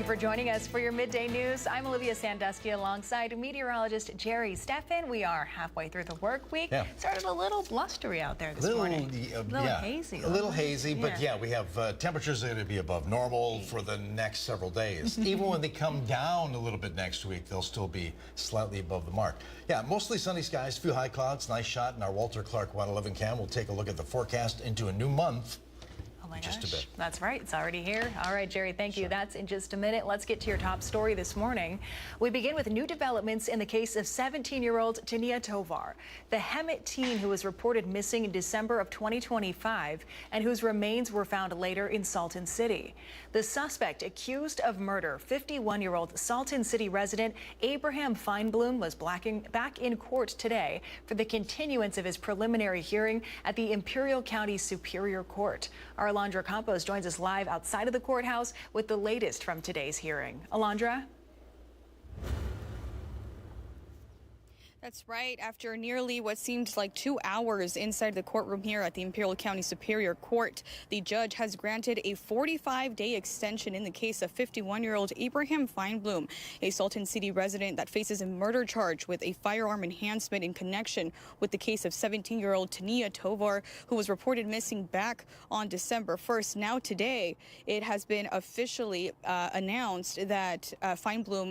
for joining us for your midday news. I'm Olivia Sandusky alongside meteorologist Jerry Steffen. We are halfway through the work week. Yeah. Started a little blustery out there this morning. A little hazy. A little hazy, but yeah, we have temperatures that are going to be above normal for the next several days. Even when they come down a little bit next week, they'll still be slightly above the mark. Yeah, mostly sunny skies, few high clouds. Nice shot in our Walter Clark 111 cam. We'll take a look at the forecast into a new month. Oh my Just gosh, a bit. That's right. It's already here. All right, Jerry, thank you. That's in just a minute. Let's get to your top story this morning. We begin with new developments in the case of 17-year-old Tania Tovar, the Hemet teen who was reported missing in December of 2025 and whose remains were found later in Salton City. The suspect accused of murder, 51-year-old Salton City resident Abraham Feinblum, was back in court today for the continuance of his preliminary hearing at the Imperial County Superior Court. Our Alondra Campos joins us live outside of the courthouse with the latest from today's hearing. Alondra? That's right. After nearly what seemed like 2 hours inside the courtroom here at the Imperial County Superior Court, the judge has granted a 45-day extension in the case of 51-year-old Abraham Feinblum, a Salton City resident that faces a murder charge with a firearm enhancement in connection with the case of 17-year-old Tania Tovar, who was reported missing back on December 1st. Now today, it has been officially announced that Feinblum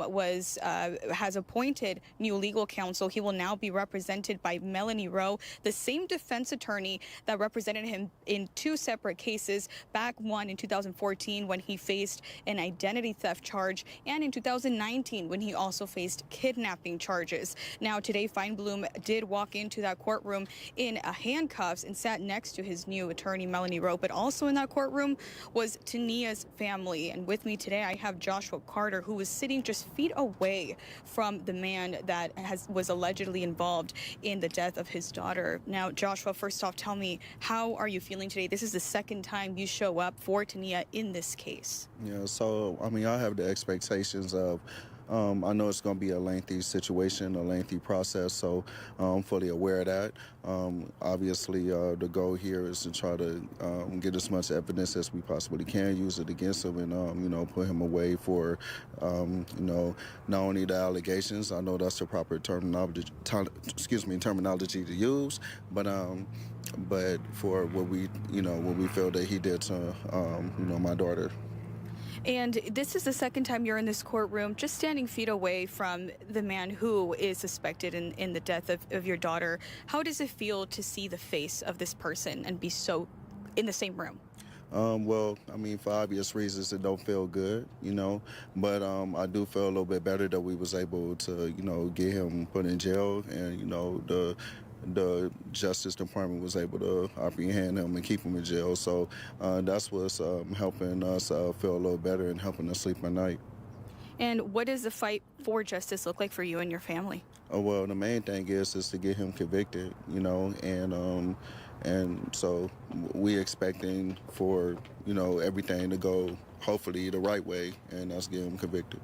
has appointed new legal counsel. He will now be represented by Melanie Rowe, the same defense attorney that represented him in 2 separate cases, back one in 2014 when he faced an identity theft charge, and in 2019 when he also faced kidnapping charges. Now today, Feinblum did walk into that courtroom in handcuffs and sat next to his new attorney, Melanie Rowe, but also in that courtroom was Tania's family. And with me today, I have Joshua Carter, who was sitting just feet away from the man that was allegedly involved in the death of his daughter. Now, Joshua, first off, tell me, how are you feeling today? This is the second time you show up for Tania in this case. Yeah, so, I mean, I have the expectations of I know it's going to be a lengthy situation, a lengthy process, so I'm fully aware of that. Obviously, the goal here is to try to get as much evidence as we possibly can, use it against him, and you know, put him away for you know, not only the allegations. I know that's the proper terminology to use, but for what we feel that he did to you know, my daughter. And this is the second time you're in this courtroom, just standing feet away from the man who is suspected in the death of your daughter. How does it feel to see the face of this person and be so in the same room? Well, I mean, for obvious reasons, it don't feel good, you know, but I do feel a little bit better that we was able to, you know, get him put in jail, and, you know, the Justice Department was able to apprehend him and keep him in jail. So that's what's helping us feel a little better and helping us sleep at night. And what does the fight for justice look like for you and your family? Oh, well, the main thing is to get him convicted, you know, and so we expecting for, you know, everything to go hopefully the right way, and that's get him convicted.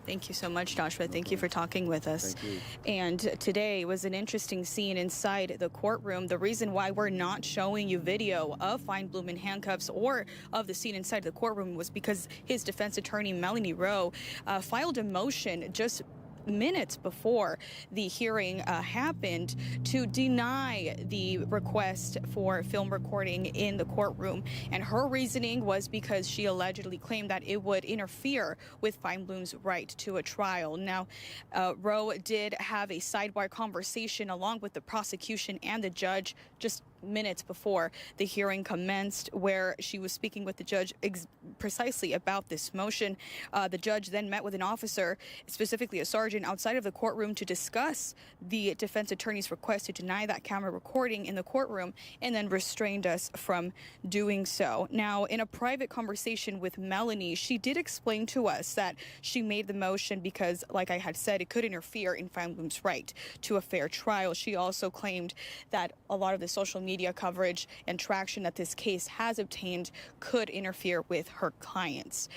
Thank you so much, Joshua. Thank you for talking with us. Thank you. And today was an interesting scene inside the courtroom. The reason why we're not showing you video of Feinblum in handcuffs or of the scene inside the courtroom was because his defense attorney, Melanie Rowe, filed a motion just minutes before the hearing happened to deny the request for film recording in the courtroom. And her reasoning was because she allegedly claimed that it would interfere with Feinblum's right to a trial. Now, Rowe did have a sidebar conversation along with the prosecution and the judge just minutes before the hearing commenced, where she was speaking with the judge precisely about this motion. The judge then met with an officer, specifically a sergeant, outside of the courtroom to discuss the defense attorney's request to deny that camera recording in the courtroom, and then restrained us from doing so. Now, in a private conversation with Melanie, she did explain to us that she made the motion because, like I had said, it could interfere in Feinblum's right to a fair trial. She also claimed that a lot of the social media coverage and traction that this case has obtained could interfere with her client's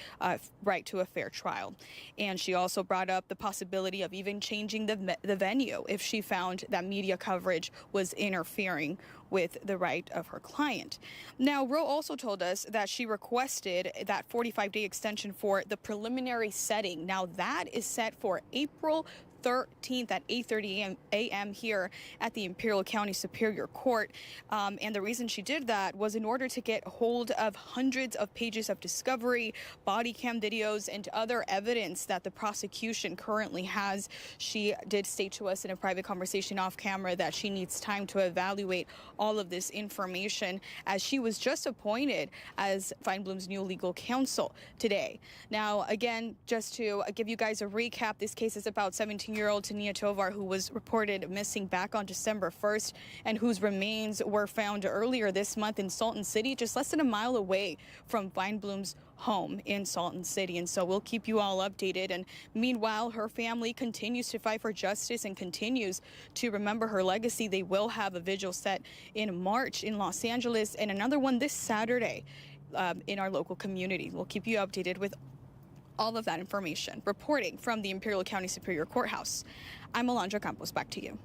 right to a fair trial. And she also brought up the possibility of even changing the venue if she found that media coverage was interfering with the right of her client. Now, Roe also told us that she requested that 45-day extension for the preliminary setting. Now, that is set for April 13th at 8:30 a.m. here at the Imperial County Superior Court. And the reason she did that was in order to get hold of hundreds of pages of discovery, body cam videos, and other evidence that the prosecution currently has. She did state to us in a private conversation off camera that she needs time to evaluate all of this information, as she was just appointed as Feinblum's new legal counsel today. Now, again, just to give you guys a recap, this case is about 17-year-old Tania Tovar, who was reported missing back on December 1st and whose remains were found earlier this month in Salton City, just less than a mile away from Feinblum's home in Salton City. And so we'll keep you all updated. And meanwhile, her family continues to fight for justice and continues to remember her legacy. They will have a vigil set in March in Los Angeles and another one this Saturday in our local community. We'll keep you updated with all of that information. Reporting from the Imperial County Superior Courthouse, I'm Alondra Campos. Back to you.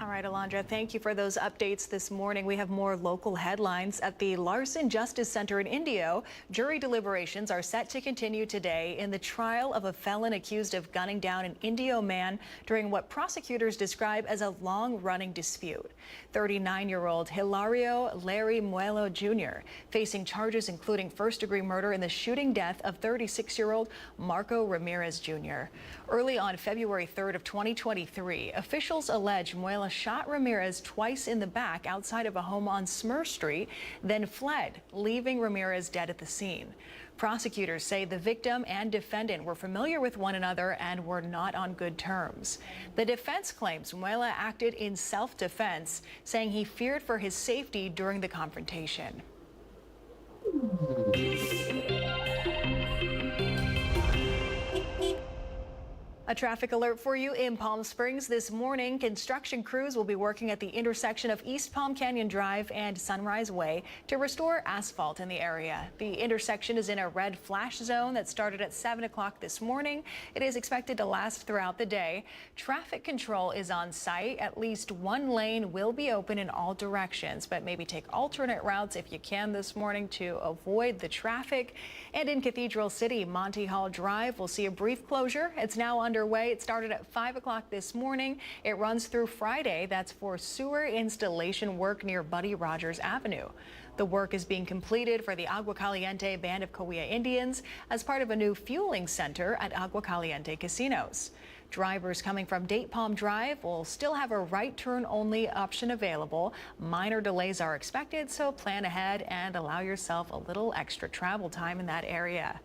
All right, Alondra, thank you for those updates this morning. We have more local headlines. At the Larson Justice Center in Indio, jury deliberations are set to continue today in the trial of a felon accused of gunning down an Indio man during what prosecutors describe as a long-running dispute. 39-year-old Hilario Larry Muelo Jr. facing charges including first-degree murder in the shooting death of 36-year-old Marco Ramirez Jr. Early on February 3rd of 2023, officials allege Muelo shot Ramirez twice in the back outside of a home on Smyr Street, then fled, leaving Ramirez dead at the scene. Prosecutors say the victim and defendant were familiar with one another and were not on good terms. The defense claims Muelo acted in self-defense, saying he feared for his safety during the confrontation. A traffic alert for you in Palm Springs this morning. Construction crews will be working at the intersection of East Palm Canyon Drive and Sunrise Way to restore asphalt in the area. The intersection is in a red flash zone that started at 7 o'clock this morning. It is expected to last throughout the day. Traffic control is on site. At least one lane will be open in all directions, but maybe take alternate routes if you can this morning to avoid the traffic. And in Cathedral City, Monty Hall Drive will see a brief closure. It's now underway. It started at 5 o'clock this morning. It runs through Friday. That's for sewer installation work near Buddy Rogers Avenue. The work is being completed for the Agua Caliente Band of Cahuilla Indians as part of a new fueling center at Agua Caliente casinos. Drivers coming from Date Palm Drive will still have a right turn only option available. Minor delays are expected, so plan ahead and allow yourself a little extra travel time in that area.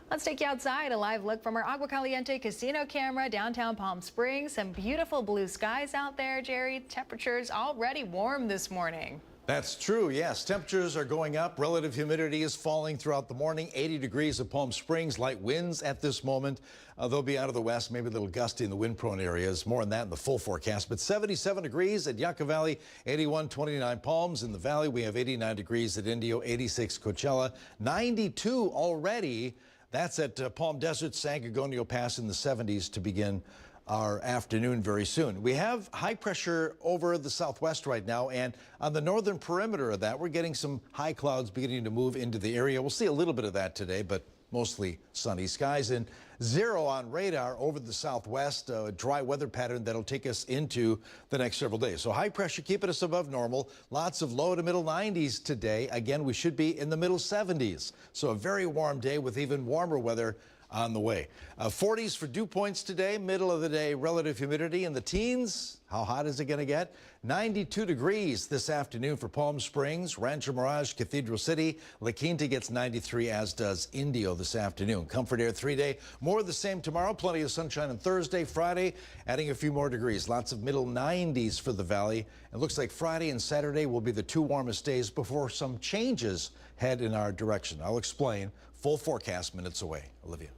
Let's take you outside. A live look from our Agua Caliente casino camera downtown Palm Springs. Some beautiful blue skies out there, Jerry. Temperatures already warm this morning. That's true, yes. Temperatures are going up. Relative humidity is falling throughout the morning. 80 degrees at Palm Springs. Light winds at this moment. They'll be out of the west, maybe a little gusty in the wind-prone areas. More on that in the full forecast. But 77 degrees at Yucca Valley, 81, 29 Palms. In the valley, we have 89 degrees at Indio, 86 Coachella, 92 already. That's at Palm Desert, San Gorgonio Pass in the 70s to begin our afternoon very soon. We have high pressure over the southwest right now, and on the northern perimeter of that, we're getting some high clouds beginning to move into the area. We'll see a little bit of that today, but mostly sunny skies. And zero on radar over the southwest, a dry weather pattern that'll take us into the next several days. So high pressure keeping us above normal. Lots of low to middle 90s today. Again, we should be in the middle 70s. So a very warm day with even warmer weather on the way. 40s for dew points today, middle of the day relative humidity in the teens. How hot is it going to get? 92 degrees this afternoon for Palm Springs, Rancho Mirage, Cathedral City. La Quinta gets 93, as does Indio this afternoon. Comfort Air 3-day, more of the same tomorrow. Plenty of sunshine on Thursday, Friday, adding a few more degrees. Lots of middle 90s for the valley. It looks like Friday and Saturday will be the two warmest days before some changes head in our direction. I'll explain. Full forecast minutes away. Olivia.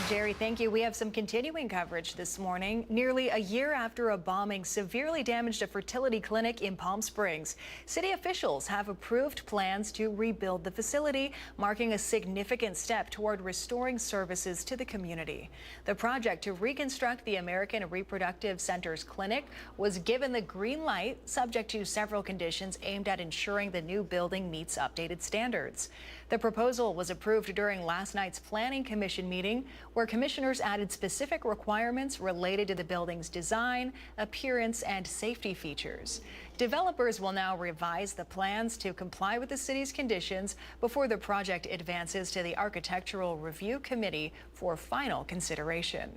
Jerry, thank you. We have some continuing coverage this morning. Nearly a year after a bombing severely damaged a fertility clinic in Palm Springs, city officials have approved plans to rebuild the facility, marking a significant step toward restoring services to the community. The project to reconstruct the American Reproductive Centers Clinic was given the green light, subject to several conditions aimed at ensuring the new building meets updated standards. The proposal was approved during last night's Planning Commission meeting, where commissioners added specific requirements related to the building's design, appearance, and safety features. Developers will now revise the plans to comply with the city's conditions before the project advances to the Architectural Review Committee for final consideration.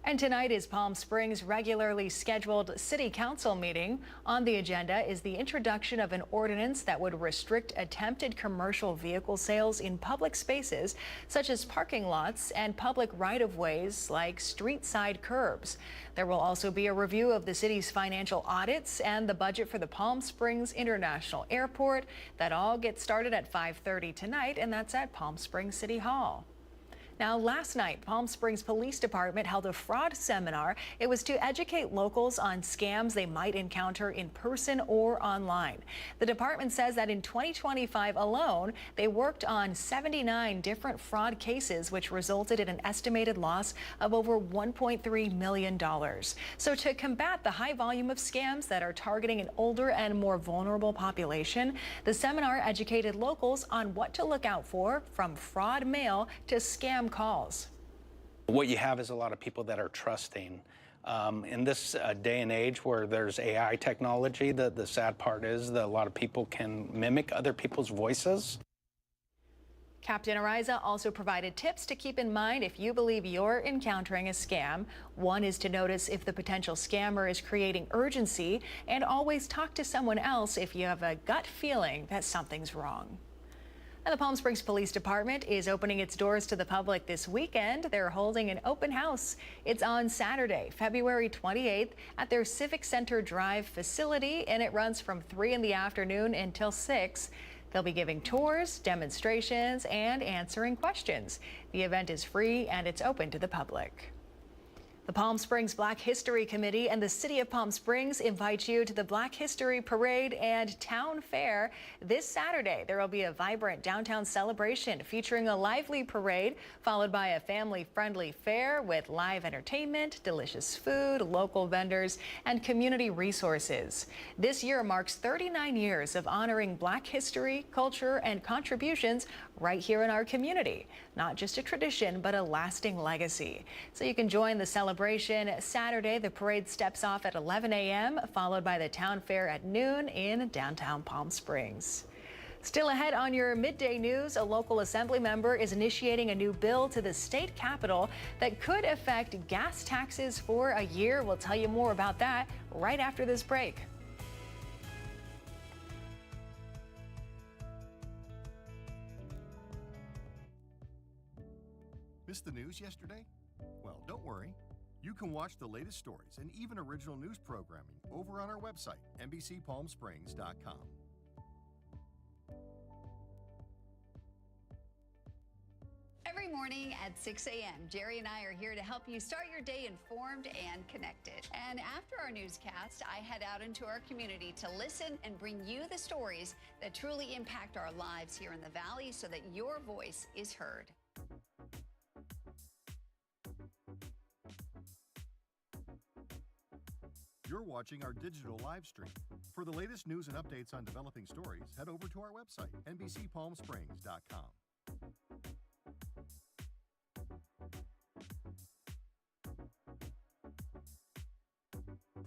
And tonight is Palm Springs' regularly scheduled city council meeting. On the agenda is the introduction of an ordinance that would restrict attempted commercial vehicle sales in public spaces, such as parking lots and public right-of-ways like street side curbs. There will also be a review of the city's financial audits and the budget for the Palm Springs International Airport. That all gets started at 5:30 tonight, and that's at Palm Springs City Hall. Now, last night, Palm Springs Police Department held a fraud seminar. It was to educate locals on scams they might encounter in person or online. The department says that in 2025 alone, they worked on 79 different fraud cases, which resulted in an estimated loss of over $1.3 million. So to combat the high volume of scams that are targeting an older and more vulnerable population, the seminar educated locals on what to look out for, from fraud mail to scam calls. What you have is a lot of people that are trusting. In this day and age where there's AI technology, the sad part is that a lot of people can mimic other people's voices. Captain Ariza also provided tips to keep in mind if you believe you're encountering a scam. One is to notice if the potential scammer is creating urgency, and always talk to someone else if you have a gut feeling that something's wrong. And the Palm Springs Police Department is opening its doors to the public this weekend. They're holding an open house. It's on Saturday, February 28th at their Civic Center Drive facility, and it runs from 3 in the afternoon until 6. They'll be giving tours, demonstrations, and answering questions. The event is free and it's open to the public. The Palm Springs Black History Committee and the City of Palm Springs invite you to the Black History Parade and Town Fair this Saturday. There will be a vibrant downtown celebration featuring a lively parade, followed by a family-friendly fair with live entertainment, delicious food, local vendors, and community resources. This year marks 39 years of honoring Black history, culture, and contributions right here in our community. Not just a tradition, but a lasting legacy. So you can join the celebration Saturday. The parade steps off at 11 a.m., followed by the town fair at noon in downtown Palm Springs. Still ahead on your midday news, a local assembly member is initiating a new bill to the state capitol that could affect gas taxes for a year. We'll tell you more about that right after this break. Missed the news yesterday? Well, don't worry. You can watch the latest stories and even original news programming over on our website, NBCPalmSprings.com. Every morning at 6 a.m., Jerry and I are here to help you start your day informed and connected. And after our newscast, I head out into our community to listen and bring you the stories that truly impact our lives here in the Valley so that your voice is heard. You're watching our digital live stream. For the latest news and updates on developing stories, head over to our website, NBCPalmSprings.com.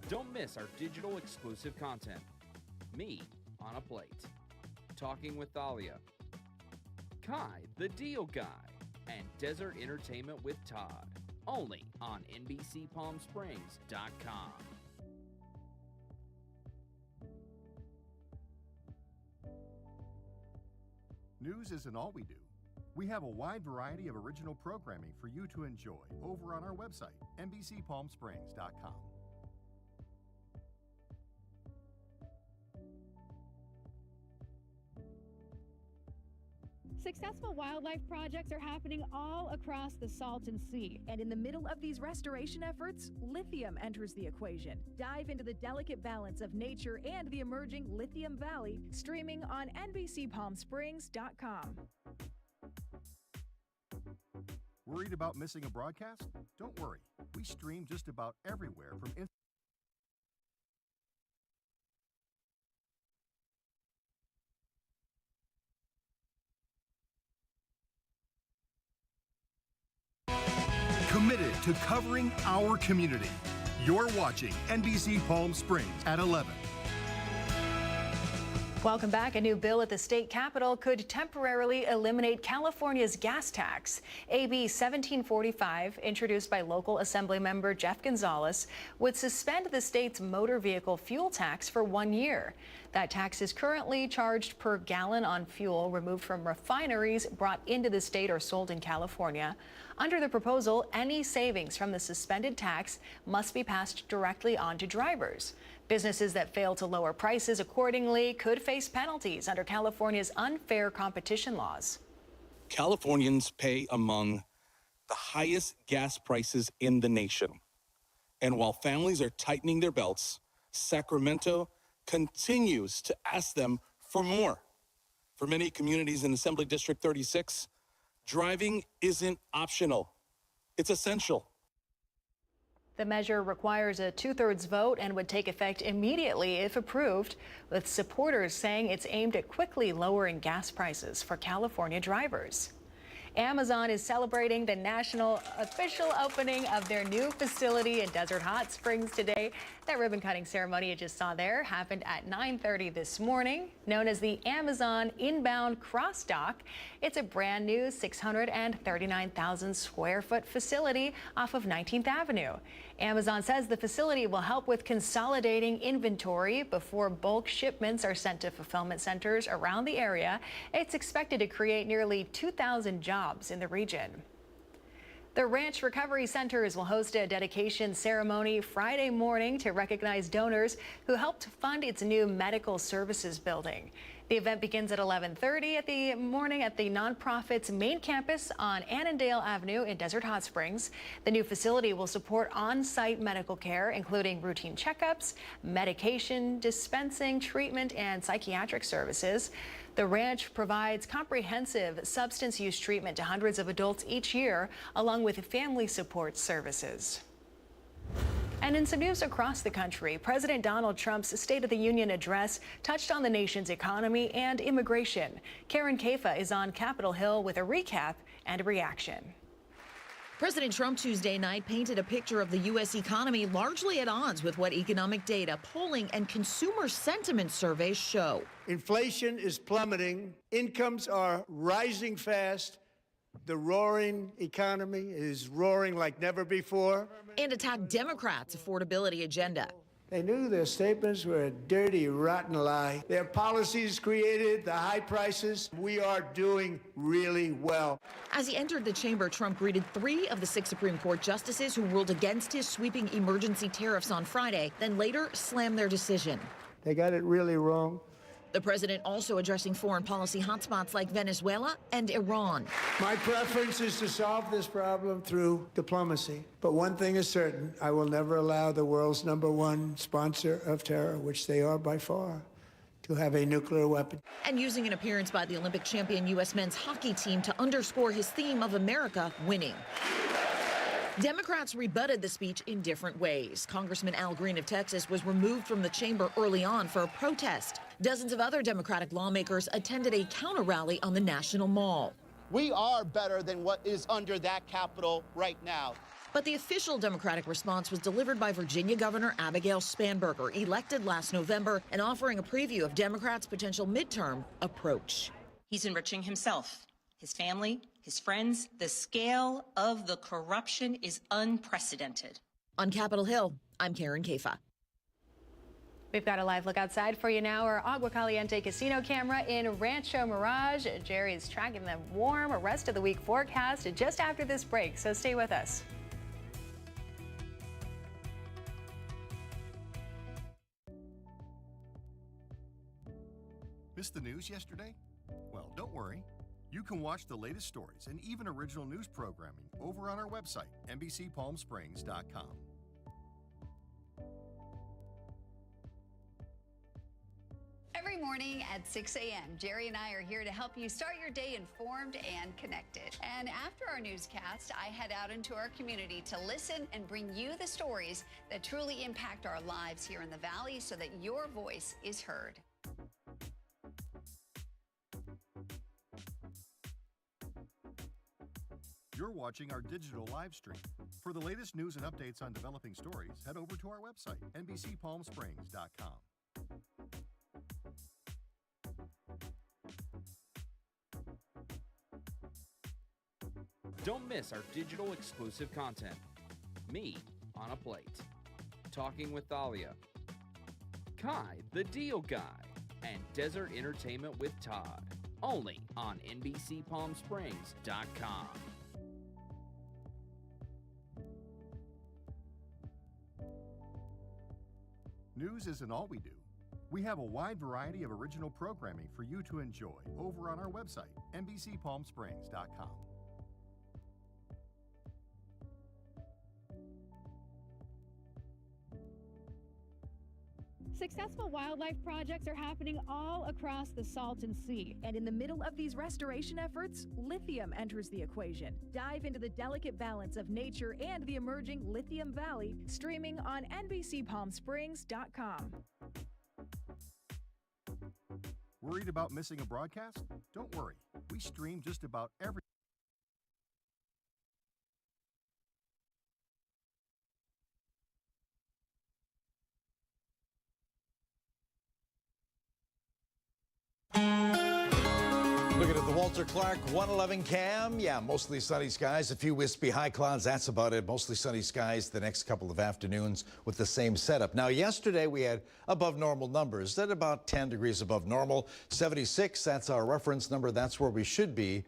Don't miss our digital exclusive content. Me on a Plate, Talking with Thalia, Kai the Deal Guy, and Desert Entertainment with Todd. Only on NBCPalmSprings.com. News isn't all we do. We have a wide variety of original programming for you to enjoy over on our website, NBCPalmSprings.com. Successful wildlife projects are happening all across the Salton Sea. And in the middle of these restoration efforts, lithium enters the equation. Dive into the delicate balance of nature and the emerging Lithium Valley, streaming on NBCPalmSprings.com. Worried about missing a broadcast? Don't worry. We stream just about everywhere from committed to covering our community. You're watching NBC Palm Springs at 11. Welcome back. A new bill at the state capitol could temporarily eliminate California's gas tax. AB 1745, introduced by local assembly member Jeff Gonzalez, would suspend the state's motor vehicle fuel tax for 1 year. That tax is currently charged per gallon on fuel removed from refineries brought into the state or sold in California. Under the proposal, any savings from the suspended tax must be passed directly on to drivers. Businesses that fail to lower prices accordingly could face penalties under California's unfair competition laws. Californians pay among the highest gas prices in the nation. And while families are tightening their belts, Sacramento continues to ask them for more. For many communities in Assembly District 36, driving isn't optional, it's essential. The measure requires a 2/3 vote and would take effect immediately if approved, with supporters saying it's aimed at quickly lowering gas prices for California drivers. Amazon is celebrating the national official opening of their new facility in Desert Hot Springs today. That ribbon cutting ceremony you just saw there happened at 9:30 this morning, known as the Amazon Inbound Cross Dock. It's a brand new 639,000 square foot facility off of 19th Avenue. Amazon says the facility will help with consolidating inventory before bulk shipments are sent to fulfillment centers around the area. It's expected to create nearly 2,000 jobs in the region. The Ranch Recovery Centers will host a dedication ceremony Friday morning to recognize donors who helped fund its new medical services building. The event begins at 11:30 at the morning at the nonprofit's main campus on Annandale Avenue in Desert Hot Springs. The new facility will support on-site medical care, including routine checkups, medication dispensing, treatment, and psychiatric services. The ranch provides comprehensive substance use treatment to hundreds of adults each year, along with family support services. And in some news across the country, President Donald Trump's State of the Union address touched on the nation's economy and immigration. Karen Kafa is on Capitol Hill with a recap and a reaction. President Trump Tuesday night painted a picture of the U.S. economy largely at odds with what economic data, polling, and consumer sentiment surveys show. Inflation is plummeting. Incomes are rising fast. The roaring economy is roaring like never before. And attacked Democrats' affordability agenda. They knew their statements were a dirty, rotten lie. Their policies created the high prices. We are doing really well. As he entered the chamber, Trump greeted 3 of the 6 Supreme Court justices who ruled against his sweeping emergency tariffs on Friday, then later slammed their decision. They got it really wrong. The president also addressing foreign policy hotspots like Venezuela and Iran. My preference is to solve this problem through diplomacy. But one thing is certain, I will never allow the world's #1 sponsor of terror, which they are by far, to have a nuclear weapon. And using an appearance by the Olympic champion U.S. men's hockey team to underscore his theme of America winning. Democrats rebutted the speech in different ways. Congressman Al Green of Texas was removed from the chamber early on for a protest. Dozens of other Democratic lawmakers attended a counter rally on the National Mall. We are better than what is under that Capitol right now. But the official Democratic response was delivered by Virginia Governor Abigail Spanberger, elected last November, and offering a preview of Democrats' potential midterm approach. He's enriching himself, his family, his friends. The scale of the corruption is unprecedented. On Capitol Hill, I'm Karen Kafa. We've got a live look outside for you now. Our Agua Caliente casino camera in Rancho Mirage. Jerry is tracking the warm rest of the week forecast just after this break, so stay with us. Missed the news yesterday? Well, don't worry. You can watch the latest stories and even original news programming over on our website, NBCPalmSprings.com. Every morning at 6 a.m., Jerry and I are here to help you start your day informed and connected. And after our newscast, I head out into our community to listen and bring you the stories that truly impact our lives here in the Valley so that your voice is heard. You're watching our digital live stream. For the latest news and updates on developing stories, head over to our website, NBCPalmSprings.com. Don't miss our digital exclusive content. Me on a Plate, Talking with Thalia, Kai the Deal Guy, and Desert Entertainment with Todd. Only on NBCPalmSprings.com. News isn't all we do. We have a wide variety of original programming for you to enjoy over on our website, NBCPalmSprings.com. Successful wildlife projects are happening all across the Salton Sea. And in the middle of these restoration efforts, lithium enters the equation. Dive into the delicate balance of nature and the emerging Lithium Valley, streaming on NBCPalmSprings.com. Worried about missing a broadcast? Don't worry. We stream just about every Looking at the Walter Clark 111 cam. Yeah, mostly sunny skies, a few wispy high clouds. That's about it. Mostly sunny skies the next couple of afternoons with the same setup. Now, yesterday we had above normal numbers at about 10 degrees above normal. 76, that's our reference number. That's where we should be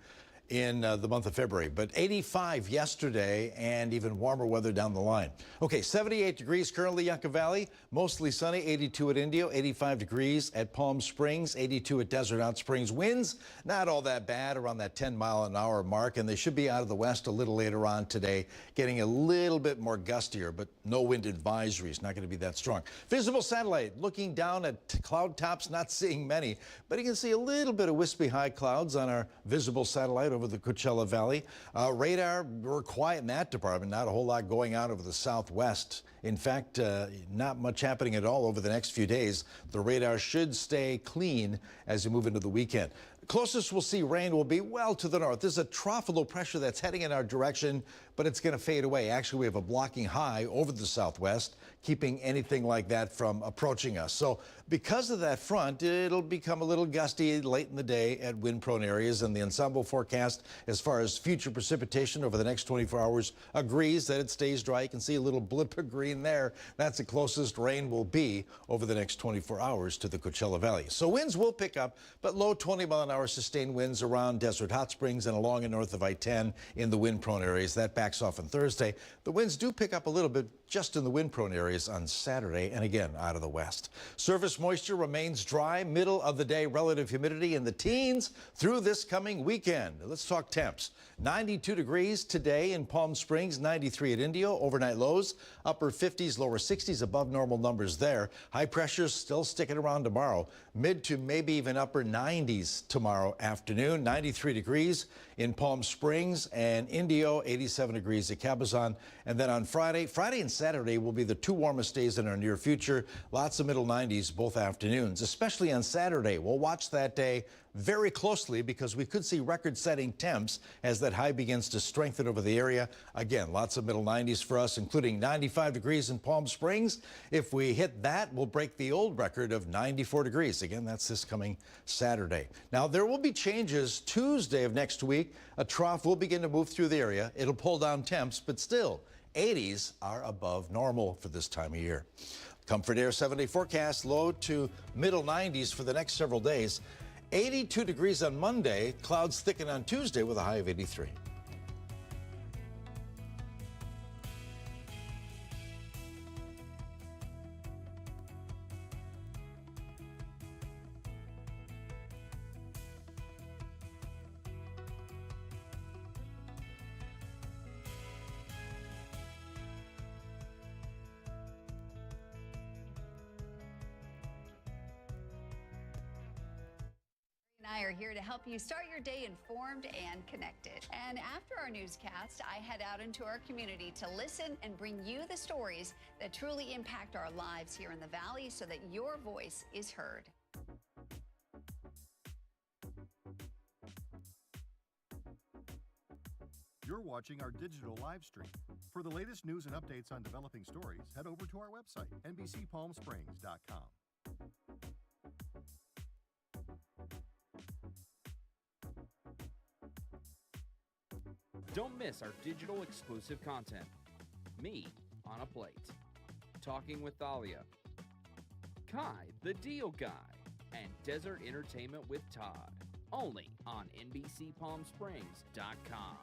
in the month of February, but 85 yesterday and even warmer weather down the line. Okay, 78 degrees currently Yucca Valley, mostly sunny, 82 at Indio, 85 degrees at Palm Springs, 82 at Desert Hot Springs. Winds, not all that bad, around that 10-mile-an-hour mark, and they should be out of the west a little later on today, getting a little bit more gustier, but no wind advisories, not going to be that strong. Visible satellite, looking down at cloud tops, not seeing many, but you can see a little bit of wispy high clouds on our visible satellite over the Coachella Valley. Radar, we're quiet in that department. Not a whole lot going on over the southwest. In fact, not much happening at all over the next few days. The radar should stay clean as we move into the weekend. Closest we'll see rain will be well to the north. There's a trough of low pressure that's heading in our direction, but it's going to fade away. Actually, we have a blocking high over the southwest, keeping anything like that from approaching us. So because of that front, it'll become a little gusty late in the day at wind-prone areas, and the ensemble forecast as far as future precipitation over the next 24 hours agrees that it stays dry. You can see a little blip of green there. That's the closest rain will be over the next 24 hours to the Coachella Valley. So winds will pick up, but low 20-mile-an-hour sustained winds around Desert Hot Springs and along and north of I-10 in the wind-prone areas. That backs off on Thursday. The winds do pick up a little bit just in the wind-prone areas on Saturday, and again out of the west. Surface moisture remains dry, middle of the day relative humidity in the teens through this coming weekend. Let's talk temps. 92 degrees today in Palm Springs, 93 at Indio, overnight lows, upper 50s, lower 60s, above normal numbers there. High pressures still sticking around tomorrow, mid to maybe even upper 90s tomorrow afternoon. 93 degrees in Palm Springs and Indio, 87 degrees at Cabazon. And then on Friday and Saturday will be the two warmest days in our near future. Lots of middle 90s both afternoons, especially on Saturday. We'll watch that day very closely because we could see record-setting temps as that high begins to strengthen over the area. Again, lots of middle 90s for us, including 95 degrees in Palm Springs. If we hit that, we'll break the old record of 94 degrees. Again, that's this coming Saturday. Now, there will be changes Tuesday of next week. A trough will begin to move through the area. It'll pull down temps, but still, 80s are above normal for this time of year. Comfort Air 7-day forecast, low to middle 90s for the next several days. 82 degrees on Monday, clouds thicken on Tuesday with a high of 83. I are here to help you start your day informed and connected. And after our newscast, I head out into our community to listen and bring you the stories that truly impact our lives here in the Valley so that your voice is heard. You're watching our digital live stream. For the latest news and updates on developing stories, head over to our website, NBCPalmSprings.com. Don't miss our digital exclusive content. Me on a Plate. Talking with Thalia. Kai, the Deal Guy. And Desert Entertainment with Todd. Only on NBCPalmSprings.com.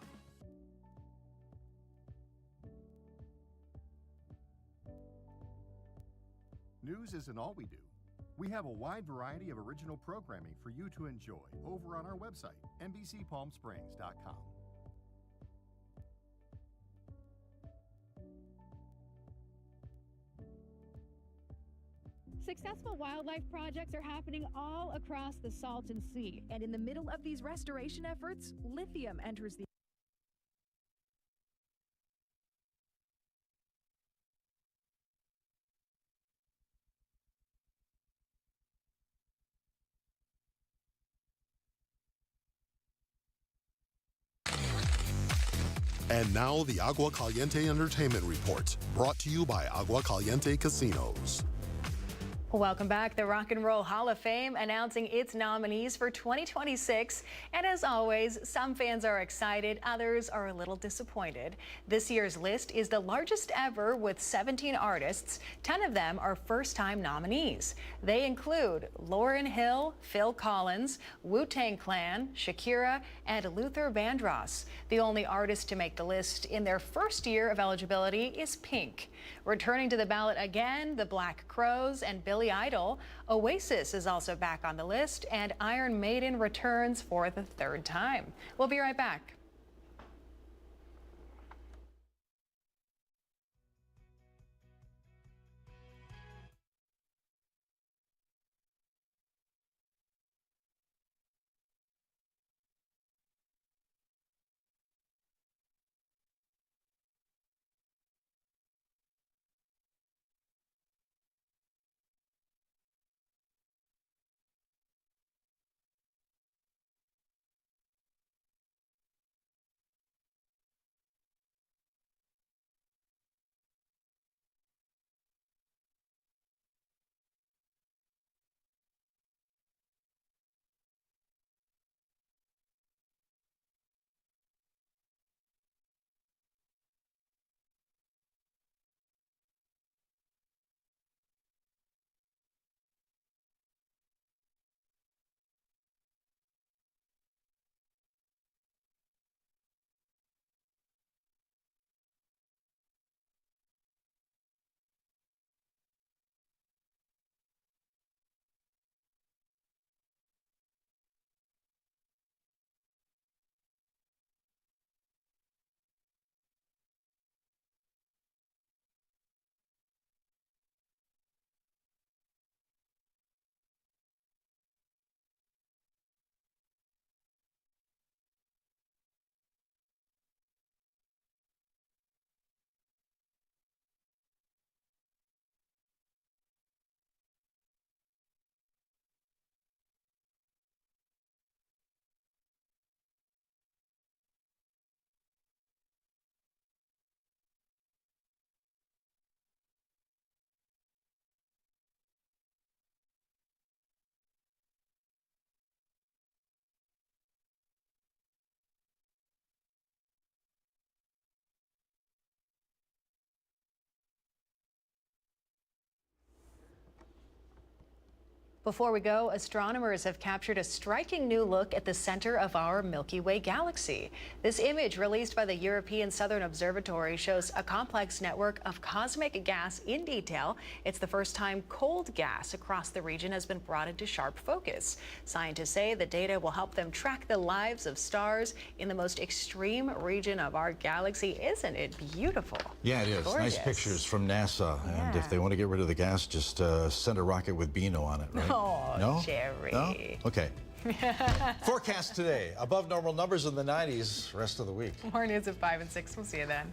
News isn't all we do. We have a wide variety of original programming for you to enjoy over on our website, NBCPalmSprings.com. Successful wildlife projects are happening all across the Salton Sea. And in the middle of these restoration efforts, lithium enters the And now the Agua Caliente Entertainment Report, brought to you by Agua Caliente Casinos. Welcome back. The Rock and Roll Hall of Fame announcing its nominees for 2026. And as always, some fans are excited, others are a little disappointed. This year's list is the largest ever with 17 artists. 10 of them are first-time nominees. They include Lauryn Hill, Phil Collins, Wu-Tang Clan, Shakira, and Luther Vandross. The only artist to make the list in their first year of eligibility is Pink. Returning to the ballot again, the Black Crowes and Billy Idol. Oasis is also back on the list, and Iron Maiden returns for the third time. We'll be right back. Before we go, astronomers have captured a striking new look at the center of our Milky Way galaxy. This image, released by the European Southern Observatory, shows a complex network of cosmic gas in detail. It's the first time cold gas across the region has been brought into sharp focus. Scientists say the data will help them track the lives of stars in the most extreme region of our galaxy. Isn't it beautiful? Yeah, it is. Gorgeous. Nice pictures from NASA. And if they want to get rid of the gas, just send a rocket with Beano on it, right? Oh, no? Jerry. No? Okay. Forecast today, above normal numbers in the 90s rest of the week. More news at 5 and 6. We'll see you then.